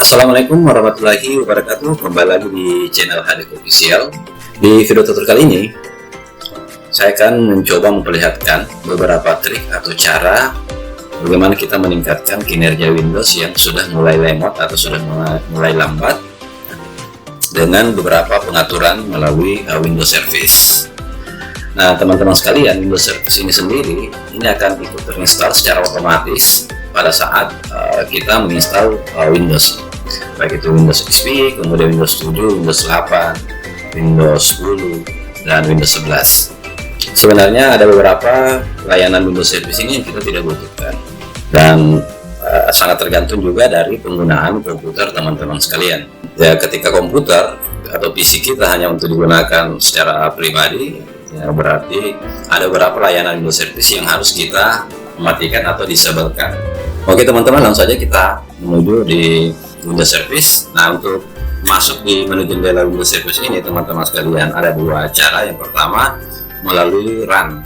Assalamualaikum warahmatullahi wabarakatuh. Kembali lagi di channel HDK Official. Di video tutorial kali ini saya akan mencoba memperlihatkan beberapa trik atau cara bagaimana kita meningkatkan kinerja Windows yang sudah mulai lemot atau sudah mulai lambat dengan beberapa pengaturan melalui Windows Service. Nah, teman-teman sekalian, Windows Service ini sendiri ini akan ikut terinstall secara otomatis pada saat kita menginstal Windows, baik itu Windows XP, kemudian Windows 7, Windows 8, Windows 10, dan Windows 11. Sebenarnya ada beberapa layanan Windows Service ini yang kita tidak butuhkan, dan sangat tergantung juga dari penggunaan komputer teman-teman sekalian. Ya, ketika komputer atau PC kita hanya untuk digunakan secara pribadi, ya berarti ada beberapa layanan Windows Service yang harus kita matikan atau disabelkan. Oke teman-teman, langsung saja kita menuju di Windows Service. Nah, untuk masuk di menu jendela Windows Service ini teman-teman sekalian ada dua cara. Yang pertama melalui Run.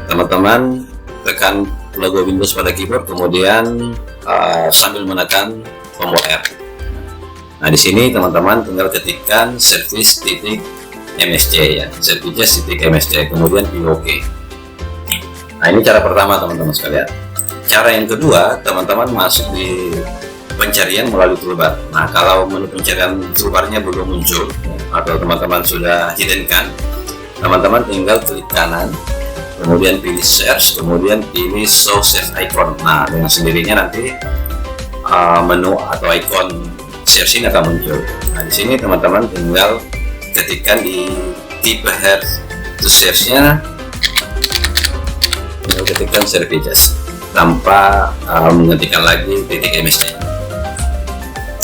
Teman-teman tekan logo Windows pada keyboard, kemudian sambil menekan tombol R. Nah, di sini teman-teman tinggal ketikkan service.msc ya, service.msc, kemudian pilih OK. Nah, ini cara pertama teman-teman sekalian. Cara yang kedua, teman-teman masuk di pencarian melalui toolbar. Nah, kalau menu pencarian toolbarnya belum muncul atau teman-teman sudah hiddenkan, teman-teman tinggal klik kanan, kemudian pilih search, kemudian pilih show search icon. Nah, dengan sendirinya nanti menu atau icon search ini akan muncul. Nah, di sini teman-teman tinggal ketikkan di tipe head to search-nya, tinggal ketikkan services tanpa mengetikkan lagi .msc.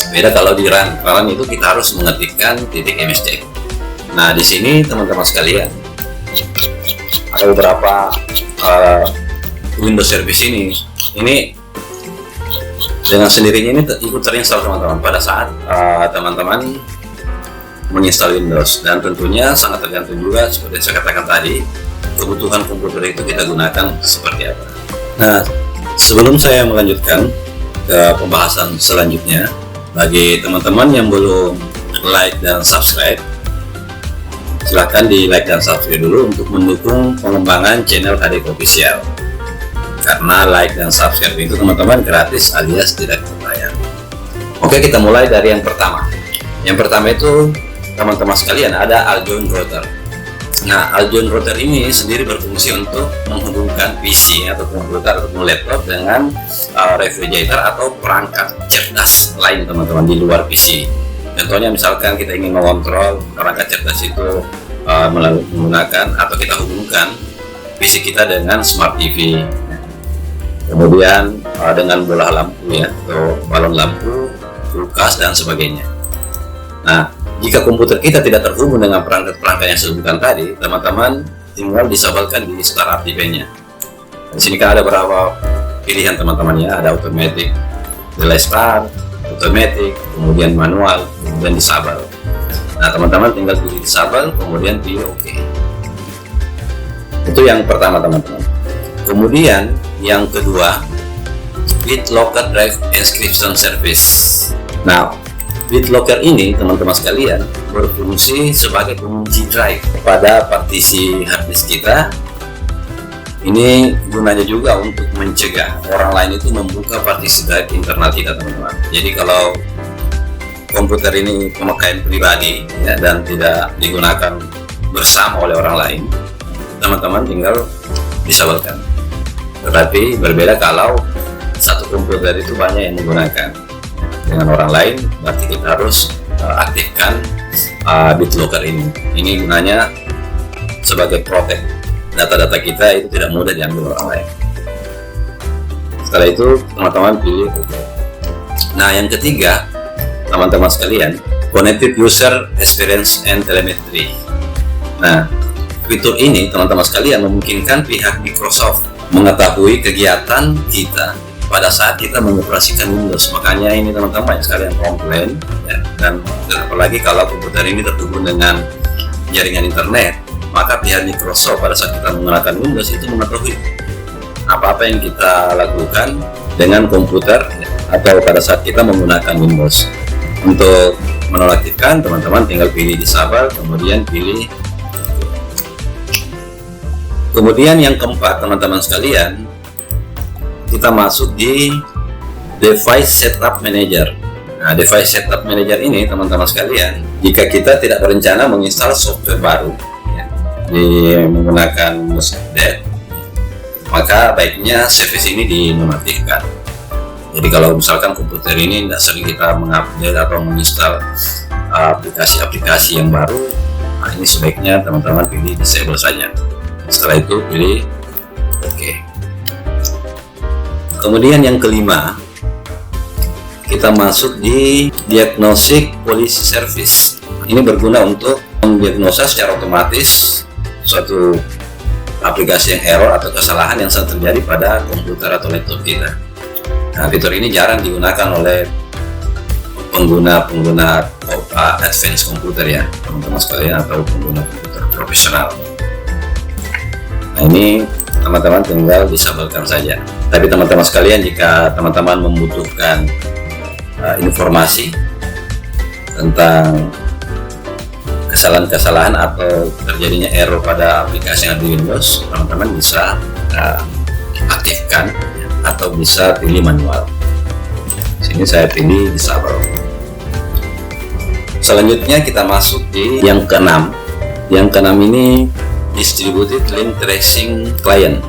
Beda kalau di Run itu kita harus mengetikkan .msc. Nah, di sini teman-teman sekalian ada beberapa Windows Service ini dengan sendirinya ini ikut terinstall teman-teman pada saat teman-teman menginstal Windows, dan tentunya sangat tergantung juga seperti yang saya katakan tadi, kebutuhan komputer itu kita gunakan seperti apa. Nah, sebelum saya melanjutkan ke pembahasan selanjutnya, bagi teman-teman yang belum like dan subscribe, silahkan di like dan subscribe dulu untuk mendukung pengembangan channel HDK Official. Karena like dan subscribe itu teman-teman gratis alias tidak berbayar. Oke, kita mulai dari yang pertama. Yang pertama itu teman-teman sekalian ada Aljoin Router. Nah, Aljoin Router ini sendiri berfungsi untuk menghubungkan PC atau komputer atau laptop dengan refrigerator atau perangkat cerdas lain teman-teman di luar PC. Contohnya misalkan kita ingin mengontrol perangkat cerdas itu menggunakan atau kita hubungkan PC kita dengan Smart TV, kemudian dengan bola lampu ya, atau balon lampu, kulkas dan sebagainya. Nah, jika komputer kita tidak terhubung dengan perangkat-perangkat yang saya sebutkan tadi, teman-teman tinggal disabelkan di startup TV-nya. Di sini kan ada beberapa pilihan teman-teman ya, ada automatic, delay start, automatic, kemudian manual, kemudian disable. Nah, teman-teman tinggal pilih disable, kemudian pilih OK. Itu yang pertama teman-teman. Kemudian yang kedua, BitLocker Drive Encryption Service. Nah, BitLocker ini teman-teman sekalian berfungsi sebagai pengunci drive pada partisi harddisk kita. Ini gunanya juga untuk mencegah orang lain itu membuka partisi drive internal kita teman-teman. Jadi kalau komputer ini pemakaian pribadi ya, dan tidak digunakan bersama oleh orang lain, teman-teman tinggal disabelkan. Tetapi berbeda kalau satu komputer itu banyak yang menggunakan dengan orang lain, berarti kita harus aktifkan BitLocker ini. Ini gunanya sebagai protect data-data kita itu tidak mudah diambil orang lain. Setelah itu teman-teman pilih OK. Nah, yang ketiga teman-teman sekalian, Connected User Experience and Telemetry. Nah, fitur ini teman-teman sekalian memungkinkan pihak Microsoft mengetahui kegiatan kita pada saat kita mengoperasikan Windows. Makanya ini teman-teman sekalian komplain ya, dan apalagi kalau komputer ini terhubung dengan jaringan internet, maka pihak Microsoft pada saat kita menggunakan Windows itu mengetahui apa-apa yang kita lakukan dengan komputer ya, atau pada saat kita menggunakan Windows. Untuk menonaktifkan, teman-teman tinggal pilih disable, kemudian pilih. Kemudian yang keempat, teman-teman sekalian, kita masuk di Device Setup Manager. Nah, Device Setup Manager ini, teman-teman sekalian, jika kita tidak berencana menginstal software baru ya, menggunakan Windows Update, maka baiknya service ini dinonaktifkan. Jadi kalau misalkan komputer ini tidak sering kita mengupdate atau menginstal aplikasi-aplikasi yang baru, nah ini sebaiknya teman-teman pilih disable saja. Setelah itu pilih OK. Kemudian yang kelima, kita masuk di Diagnostic Policy Service. Ini berguna untuk mendiagnosa secara otomatis suatu aplikasi yang error atau kesalahan yang sering terjadi pada komputer atau laptop kita. Nah, fitur ini jarang digunakan oleh pengguna advance komputer ya, teman-teman sekalian, atau pengguna komputer profesional. Nah, ini teman-teman tinggal disabelkan saja. Tapi teman-teman sekalian, jika teman-teman membutuhkan informasi tentang kesalahan-kesalahan atau terjadinya error pada aplikasi yang ada di Windows, teman-teman bisa aktifkan atau bisa pilih manual. Sini saya pilih disable. Selanjutnya kita masuk di yang keenam. Yang keenam ini Distributed Link Tracing Client.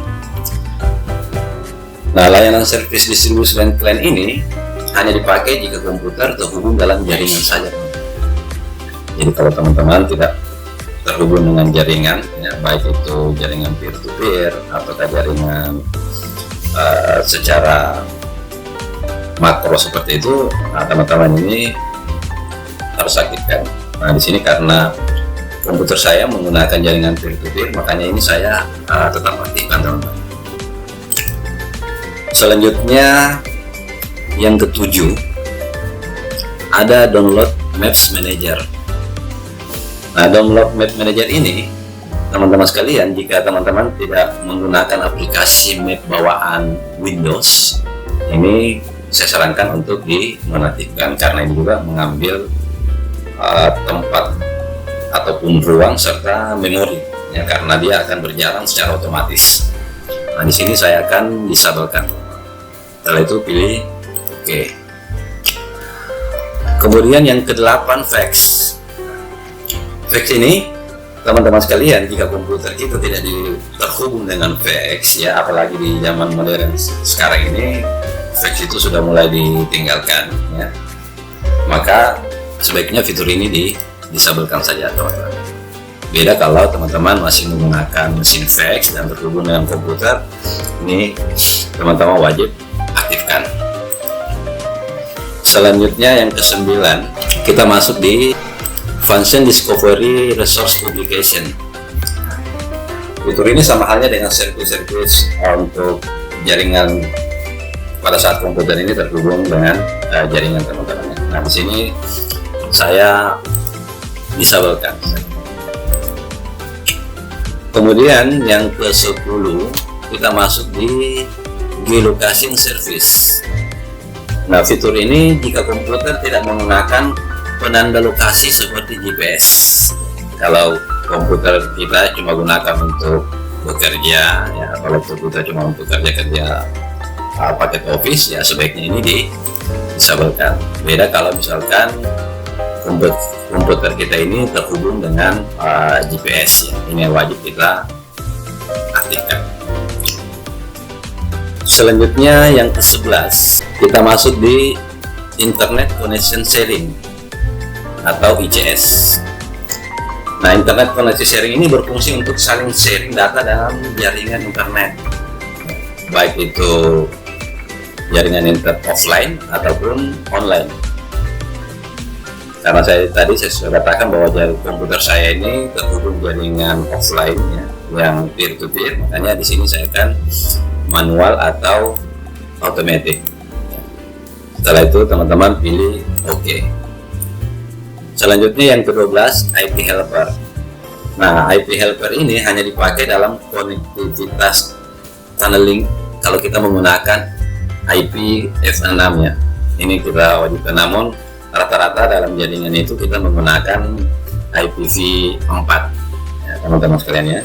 Nah, layanan service distribution client ini hanya dipakai jika komputer terhubung dalam jaringan saja. Jadi kalau teman-teman tidak terhubung dengan jaringan, ya, baik itu jaringan peer-to-peer atau jaringan secara makro seperti itu, nah teman-teman ini harus aktifkan. Nah, di sini karena komputer saya menggunakan jaringan peer-to-peer, makanya ini saya tetap aktifkan, teman-teman. Selanjutnya yang ketujuh, ada Download Maps Manager. Nah, Download Map Manager ini, teman-teman sekalian, jika teman-teman tidak menggunakan aplikasi map bawaan Windows, ini saya sarankan untuk dinonaktifkan karena ini juga mengambil tempat ataupun ruang serta memori ya, karena dia akan berjalan secara otomatis. Nah, di sini saya akan disabelkan. Setelah itu pilih OK. Kemudian yang ke-8, fax. Fax ini, teman-teman sekalian, jika komputer kita tidak terhubung dengan fax ya, apalagi di zaman modern sekarang ini, fax itu sudah mulai ditinggalkan ya, maka sebaiknya fitur ini disabelkan saja, teman-teman. Beda kalau teman-teman masih menggunakan mesin fax dan terhubung dengan komputer, ini teman-teman wajib aktifkan. Selanjutnya yang ke-9, kita masuk di Function Discovery Resource Publication. Fitur ini sama halnya dengan service untuk jaringan pada saat komputer ini terhubung dengan jaringan, teman-teman. Nah, di sini saya disabelkan. Kemudian yang ke-10, kita masuk di Geolocaching Service. Nah, fitur ini jika komputer tidak menggunakan penanda lokasi seperti GPS. Kalau komputer kita cuma gunakan untuk bekerja ya, atau laptop kita cuma untuk kerja-kerja paket office, ya sebaiknya ini disabelkan. Beda kalau misalkan komputer kita ini terhubung dengan GPS ya, ini wajib kita aktifkan. Selanjutnya yang ke-11, kita masuk di Internet Connection Sharing atau ICS. Nah, Internet Connection Sharing ini berfungsi untuk saling sharing data dalam jaringan internet, baik itu jaringan internet offline ataupun online. Karena saya sudah katakan bahwa komputer saya ini terhubung jaringan offline ya, yang peer-to-peer, makanya di sini saya akan manual atau automatic. Setelah itu teman-teman pilih OK. Selanjutnya yang ke-12, IP Helper. Nah, IP Helper ini hanya dipakai dalam konektivitas tunneling kalau kita menggunakan IP F6 ya. Ini kita wajibkan, namun rata-rata dalam jaringan itu kita menggunakan IPv4 ya, teman-teman sekalian ya.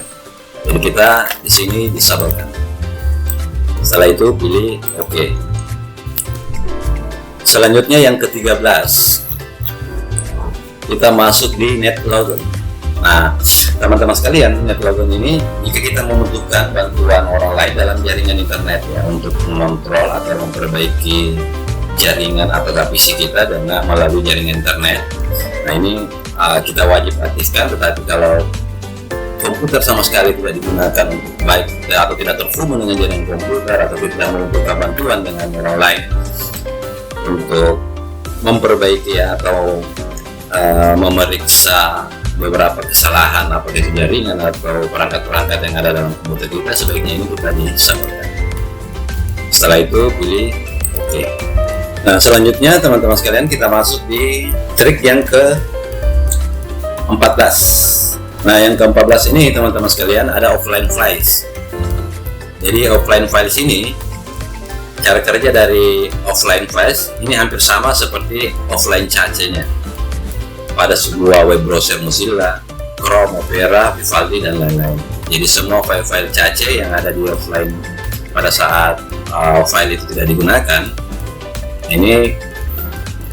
Jadi kita di sini disabelkan. Setelah itu pilih OK. Selanjutnya yang ke-13, kita masuk di NetLogon. Nah, teman-teman sekalian, NetLogon ini jika kita membutuhkan bantuan orang lain dalam jaringan internet ya, untuk mengontrol atau memperbaiki jaringan atau PC kita dengan melalui jaringan internet. Nah, ini kita wajib aktifkan. Tetapi kalau komputer sama sekali tidak digunakan untuk baik atau tidak terhubung dengan jaringan komputer atau tidak membutuhkan bantuan dengan orang lain untuk memperbaiki atau memeriksa beberapa kesalahan apakah itu jaringan atau perangkat-perangkat yang ada dalam komputer kita, sebaiknya ini kita disabelkan. Setelah itu pilih OK. Nah, selanjutnya teman-teman sekalian, kita masuk di trik yang ke-14. Nah, yang ke-14 ini teman-teman sekalian ada offline files. Jadi offline files ini, cara kerja dari offline files ini hampir sama seperti offline cache-nya pada sebuah web browser Mozilla, Chrome, Opera, Vivaldi, dan lain-lain. Jadi semua file-file cache yang ada di offline pada saat file itu tidak digunakan, ini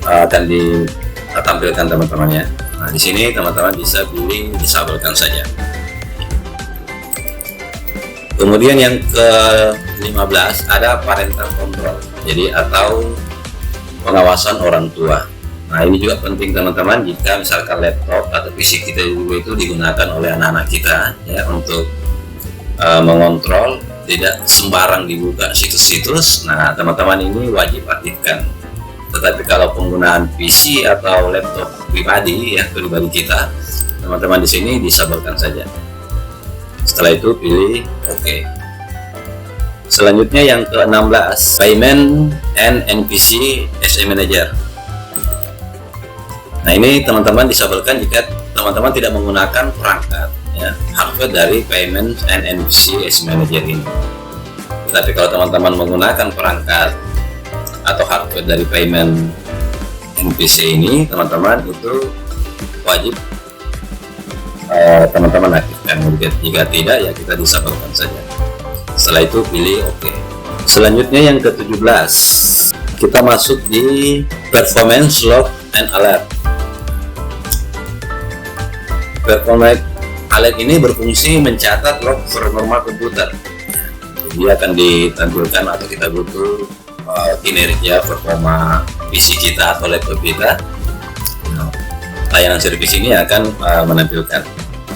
akan ditampilkan teman-teman ya. Nah, di sini teman-teman bisa pilih disabelkan saja. Kemudian yang ke-15 ada parental control, jadi atau pengawasan orang tua. Nah, ini juga penting teman-teman jika misalkan laptop atau PC kita juga itu digunakan oleh anak-anak kita ya, untuk mengontrol, tidak sembarang dibuka situs-situs. Nah, teman-teman ini wajib aktifkan. Tetapi kalau penggunaan PC atau laptop pribadi kita, teman-teman di sini disabelkan saja. Setelah itu pilih OK. Selanjutnya yang ke-16, Payment and NPC SM Manager. Nah, ini teman-teman disabelkan jika teman-teman tidak menggunakan perangkat ya, hardware dari Payment and NPC SM Manager ini. Tetapi kalau teman-teman menggunakan perangkat atau hardware dari Payment NPC ini, teman-teman itu wajib teman-teman aktifkan. Jika tidak ya kita disabelkan saja. Setelah itu pilih OK. Selanjutnya yang ke-17, kita masuk di Performance Log and Alert. Performance Alert ini berfungsi mencatat log performa komputer. Jadi akan ditampilkan atau kita butuh kinerja performa PC kita atau laptop kita. Nah, layanan servis ini akan menampilkan.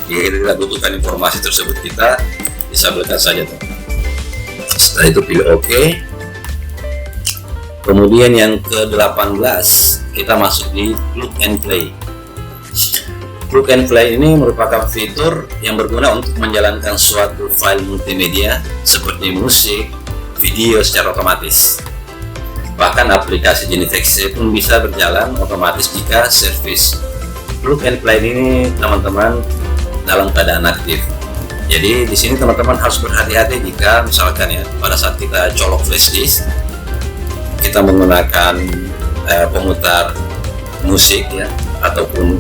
Jika kita butuhkan informasi tersebut, kita disabelkan saja tuh. Setelah itu pilih OK. Kemudian yang ke-18, kita masuk di Plug and Play. Plug and Play ini merupakan fitur yang berguna untuk menjalankan suatu file multimedia seperti musik, video secara otomatis. Bahkan aplikasi jenis teks pun bisa berjalan otomatis jika servis. Plug and Play ini teman-teman dalam keadaan aktif. Jadi di sini teman-teman harus berhati-hati jika misalkan ya pada saat kita colok flash disk, kita menggunakan pemutar musik ya ataupun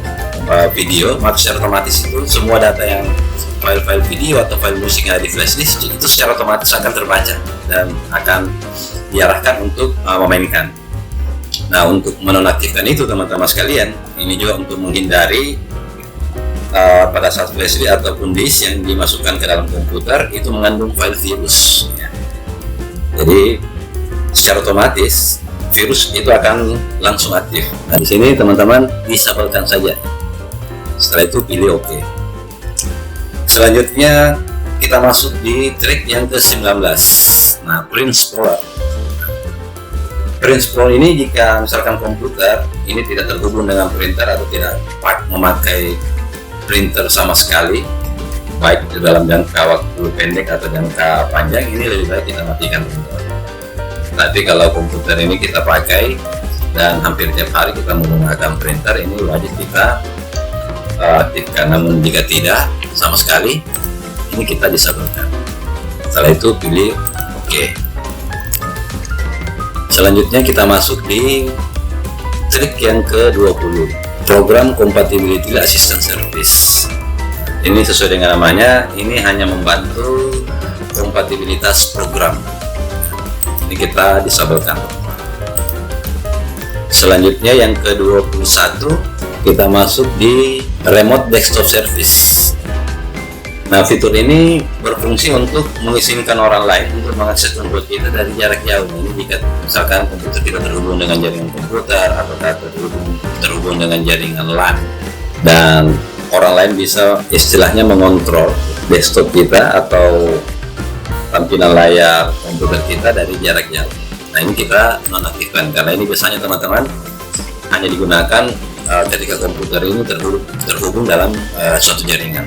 video, maka secara otomatis itu semua data yang file-file video atau file musik yang ada di flash disk itu secara otomatis akan terbaca dan akan diarahkan untuk memainkan. Nah, untuk menonaktifkan itu teman-teman sekalian, ini juga untuk menghindari pada saat flash disk ataupun disk yang dimasukkan ke dalam komputer itu mengandung file virus ya. Jadi secara otomatis virus itu akan langsung aktif. Nah, di sini teman-teman disabelkan saja. Setelah itu pilih OK. Selanjutnya kita masuk di trik yang ke-19. Nah, Print Scroller. Print Scroll ini jika misalkan komputer ini tidak terhubung dengan printer atau tidak memakai printer sama sekali, baik di dalam jangka waktu pendek atau jangka panjang, ini lebih baik kita matikan komputer. Tapi kalau komputer ini kita pakai dan hampir tiap hari kita menggunakan printer, ini wajib kita aktifkan. Namun jika tidak sama sekali, ini kita disabelkan. Setelah itu pilih OK. Selanjutnya kita masuk di trik yang ke-20, program Compatibility Assistance Service. Ini sesuai dengan namanya, ini hanya membantu kompatibilitas program. Ini kita disabelkan. Selanjutnya yang ke-21, kita masuk di Remote Desktop Service. Nah, fitur ini berfungsi untuk mengizinkan orang lain untuk mengakses komputer kita dari jarak jauh. Ini jika misalkan komputer kita terhubung dengan jaringan komputer atau terhubung dengan jaringan LAN, dan orang lain bisa istilahnya mengontrol desktop kita atau tampilan layar komputer kita dari jarak jauh. Nah, ini kita nonaktifkan karena ini biasanya teman-teman hanya digunakan ketika komputer ini terhubung dalam suatu jaringan.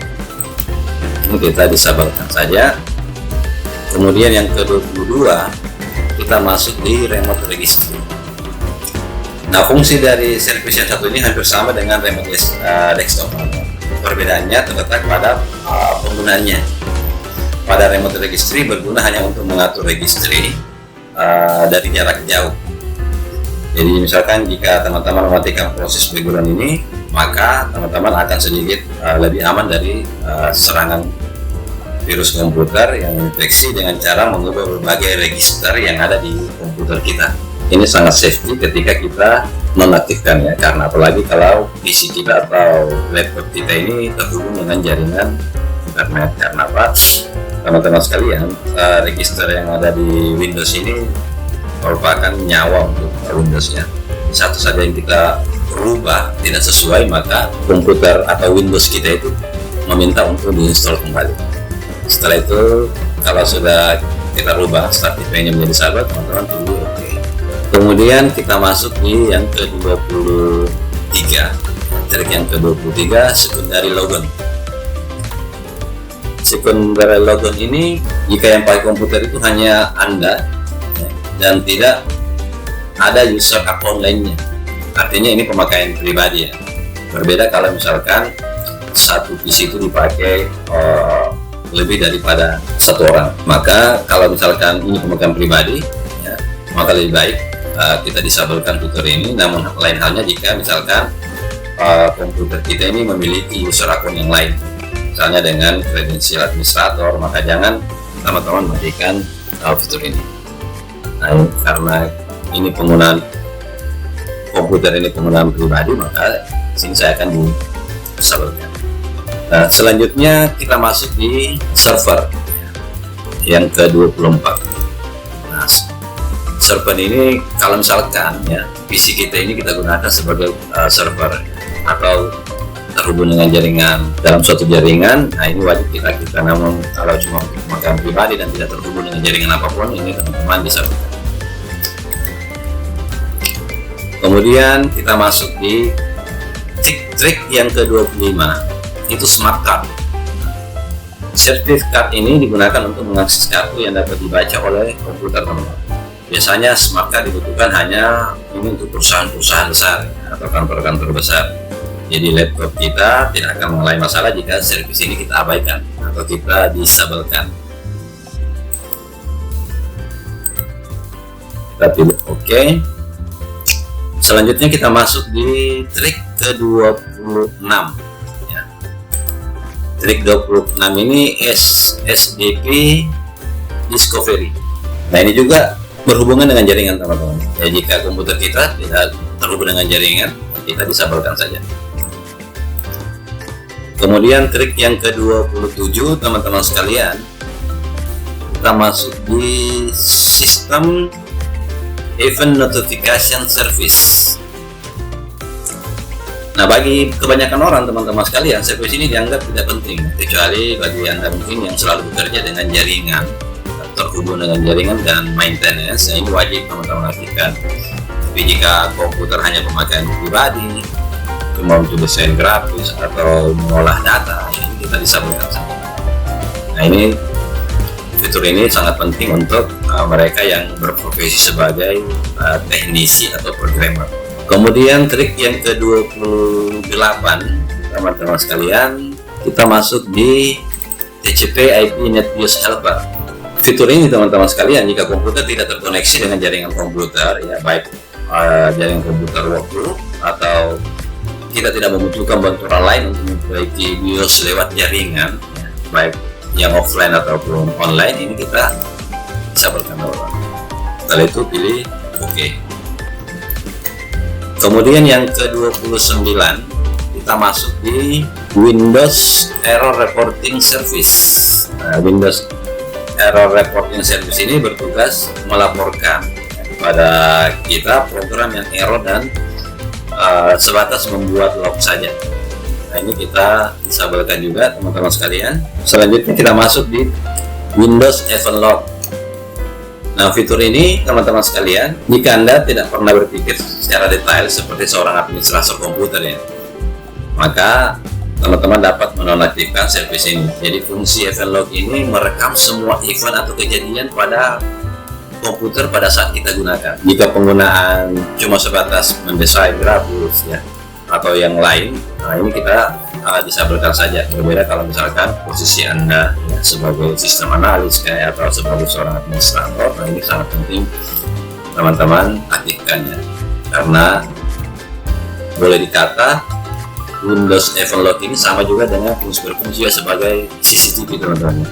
Ini kita disabelkan saja. Kemudian yang ke-22, kita masuk di Remote Registry. Nah, fungsi dari service yang satu ini hampir sama dengan Remote Desktop. Perbedaannya terletak pada penggunaannya. Pada Remote Registry berguna hanya untuk mengatur registry dari jarak jauh. Jadi misalkan jika teman-teman mematikan proses background ini, maka teman-teman akan sedikit lebih aman dari serangan virus komputer yang infeksi dengan cara mengubah berbagai register yang ada di komputer kita. Ini sangat safety ketika kita nonaktifkan ya, karena apalagi kalau PC kita atau laptop kita ini terhubung dengan jaringan internet. Karena apa? Teman-teman sekalian, register yang ada di Windows ini merupakan nyawa untuk Windows-nya. Satu saja yang kita rubah tidak sesuai, maka komputer atau Windows kita itu meminta untuk diinstal kembali. Setelah itu, kalau sudah kita rubah start IP-nya menjadi sahabat, teman-teman tunggu oke. Kemudian kita masuk di yang ke-23, trik yang ke-23, secondary logon. Secondary logon ini jika yang pakai komputer itu hanya Anda dan tidak ada user account lainnya. Artinya ini pemakaian pribadi ya. Berbeda kalau misalkan satu PC itu dipakai lebih daripada satu orang. Maka kalau misalkan ini pemakaian pribadi ya, maka lebih baik kita disabelkan fitur ini. Namun lain halnya jika misalkan komputer kita ini memiliki user account yang lain, misalnya dengan kredensial administrator, maka jangan teman-teman matikan fitur ini. Nah, karena ini penggunaan komputer ini penggunaan pribadi, maka sini saya akan disabelkan. Nah, selanjutnya kita masuk di server yang ke-24. Nah, server ini kalau misalkan ya PC kita ini kita gunakan sebagai server atau terhubung dengan jaringan dalam suatu jaringan, nah ini wajib kita namun kalau cuma pemakaian pribadi dan tidak terhubung dengan jaringan apapun, ini teman-teman disabelkan. Kemudian kita masuk di trik yang ke-25, itu smart card. Service card ini digunakan untuk mengakses kartu yang dapat dibaca oleh komputer teman-teman. Biasanya smart card dibutuhkan hanya ini untuk perusahaan-perusahaan besar atau kantor-kantor besar. Jadi laptop kita tidak akan mengalami masalah jika service ini kita abaikan atau kita disabelkan. Kita pilih OK. Selanjutnya kita masuk di trik ke-26 ya. Trik 26 ini SDP Discovery. Nah, ini juga berhubungan dengan jaringan teman-teman ya. Jika komputer kita tidak terhubung dengan jaringan, kita disabelkan saja. Kemudian trik yang ke-27 teman-teman sekalian, kita masuk di sistem Event Notification Service. Nah, bagi kebanyakan orang teman-teman sekalian, service ini dianggap tidak penting, kecuali bagi Anda mungkin yang selalu bekerja dengan jaringan, terhubung dengan jaringan dan maintenance, ini wajib teman-teman lakukan. Tapi jika komputer hanya pemakaian pribadi, cuma untuk desain grafis atau mengolah data, ini kita disabelkan saja. Nah, ini fitur ini sangat penting untuk mereka yang berprofesi sebagai teknisi atau programmer. Kemudian trik yang ke-28 teman-teman sekalian, kita masuk di TCP IP Net Use Helper. Fitur ini teman-teman sekalian, jika komputer tidak terkoneksi dengan jaringan komputer ya, baik jaringan komputer waktu, atau kita tidak membutuhkan bantuan lain untuk memperbaiki BIOS lewat jaringan, ya, baik yang offline ataupun online, ini kita disabelkan dulu. Setelah itu pilih OK. Kemudian yang ke-29, kita masuk di Windows Error Reporting Service. Windows Error Reporting Service ini bertugas melaporkan kepada kita program yang error dan sebatas membuat log saja. Nah, ini kita disabelkan juga teman-teman sekalian. Selanjutnya kita masuk di Windows Event Log. Nah, fitur ini teman-teman sekalian, jika Anda tidak pernah berpikir secara detail seperti seorang administrator komputer ya, maka teman-teman dapat menonaktifkan service ini. Jadi fungsi Event Log ini merekam semua event atau kejadian pada komputer pada saat kita gunakan. Jika penggunaan cuma sebatas mendesain grafis ya atau yang lain, nah ini kita disabelkan saja. Berbeda kalau misalkan posisi Anda ya, sebagai sistem analis kayak atau sebagai seorang administrator, nah ini sangat penting teman-teman aktifkannya, karena boleh dikata Windows Event Log ini sama juga dengan berfungsi sebagai CCTV teman-teman.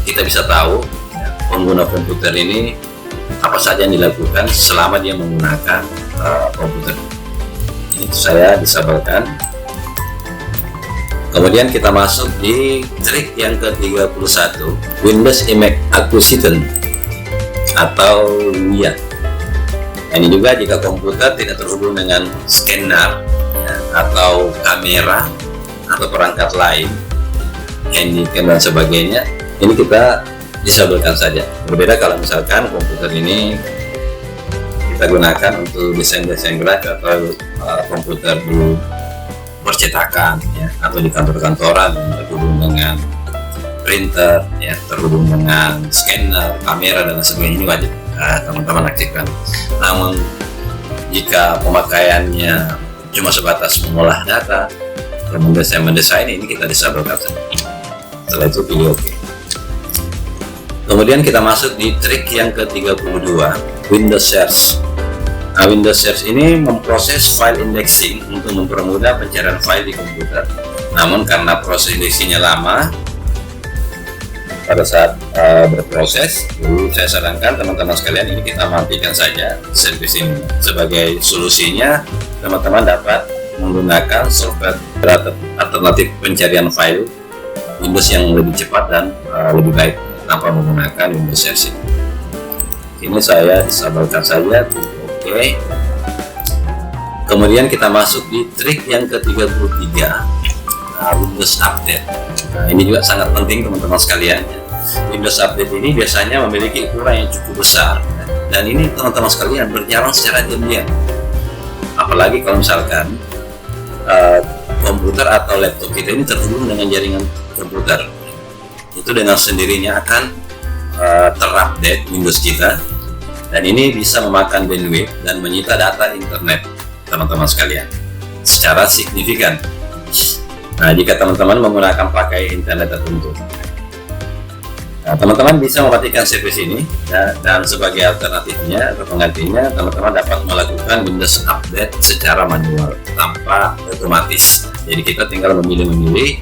Kita bisa tahu ya, pengguna komputer ini apa saja yang dilakukan selama dia menggunakan komputer. Ini saya disabelkan. Kemudian kita masuk di trik yang ke-31, Windows Image Acquisition atau WIA. Nah, ini juga jika komputer tidak terhubung dengan scanner ya, atau kamera atau perangkat lain, handycam dan sebagainya, ini kita disabelkan saja. Berbeda kalau misalkan komputer ini kita gunakan untuk desain-desain grafis atau komputer di percetakan ya, atau di kantor-kantoran yang terhubung dengan printer ya, terhubung dengan scanner, kamera dan sebagainya, ini wajib teman-teman aktifkan. Namun jika pemakaiannya cuma sebatas mengolah data dan mendesain ini kita disabelkan saja. Setelah itu pilih OK. Kemudian kita masuk di trik yang ke-32, Windows Search. Nah, Windows Search ini memproses file indexing untuk mempermudah pencarian file di komputer. Namun karena proses indexingnya lama pada saat berproses, jadi saya sarankan teman-teman sekalian ini kita matikan saja service ini. Sebagai solusinya, teman-teman dapat menggunakan software alternatif pencarian file Windows yang lebih cepat dan lebih baik tanpa menggunakan Windows Search. Ini saya disabelkan saja. Oke. Kemudian kita masuk di trik yang ke-33, Windows Update. Nah, ini juga sangat penting teman-teman sekalian. Windows Update ini biasanya memiliki ukuran yang cukup besar dan ini teman-teman sekalian berjalan secara diam-diam. Apalagi kalau misalkan komputer atau laptop kita ini terhubung dengan jaringan komputer, itu dengan sendirinya akan terupdate Windows kita, dan ini bisa memakan bandwidth dan menyita data internet teman-teman sekalian secara signifikan. Nah, jika teman-teman menggunakan pakai internet tertentu, nah, teman-teman bisa mematikan service ini ya, dan sebagai alternatifnya atau penggantinya teman-teman dapat melakukan Windows Update secara manual tanpa otomatis. Jadi kita tinggal memilih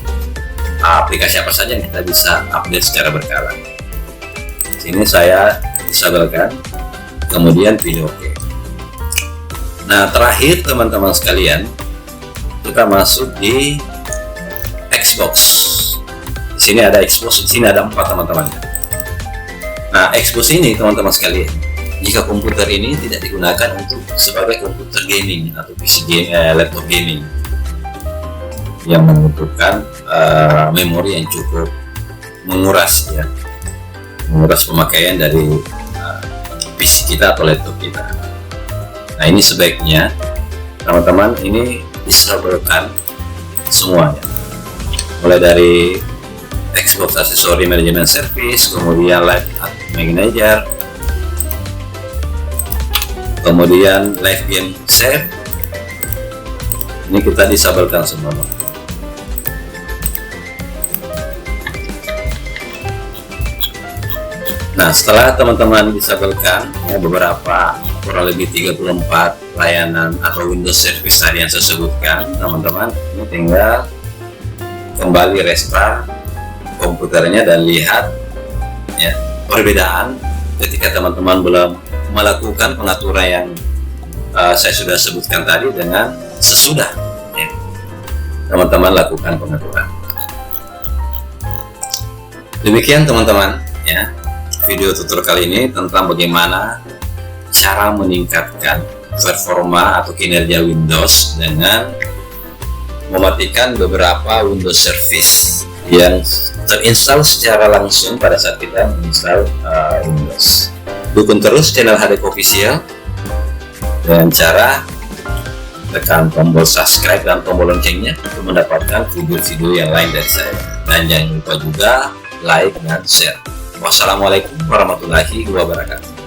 aplikasi apa saja yang kita bisa update secara berkala. Sini saya disabelkan, kemudian pilih OK. Nah, terakhir teman-teman sekalian, kita masuk di Xbox. Di sini ada Xbox, di sini ada 4 teman-teman. Nah, Xbox ini teman-teman sekalian, jika komputer ini tidak digunakan untuk sebagai komputer gaming atau PC game, laptop gaming yang membutuhkan memori yang cukup menguras ya, menguras pemakaian dari PC kita atau laptop kita. Nah, ini sebaiknya teman-teman ini disabelkan semuanya, mulai dari Xbox Accessory Management Service, kemudian Live Manager, kemudian Live Game Save, ini kita disabelkan semua. Nah, setelah teman-teman disabelkan ya, beberapa kurang lebih 34 layanan atau Windows Service tadi yang saya sebutkan, teman-teman, ini tinggal kembali restart komputernya dan lihat ya perbedaan ketika teman-teman belum melakukan pengaturan yang saya sudah sebutkan tadi dengan sesudah ya, teman-teman lakukan pengaturan. Demikian teman-teman ya, video tutorial kali ini tentang bagaimana cara meningkatkan performa atau kinerja Windows dengan mematikan beberapa Windows Service yang terinstall secara langsung pada saat kita menginstal Windows. Dukung terus channel HDK Official dengan cara tekan tombol subscribe dan tombol loncengnya untuk mendapatkan video-video yang lain dari saya. Dan jangan lupa juga like dan share. Wassalamualaikum warahmatullahi wabarakatuh.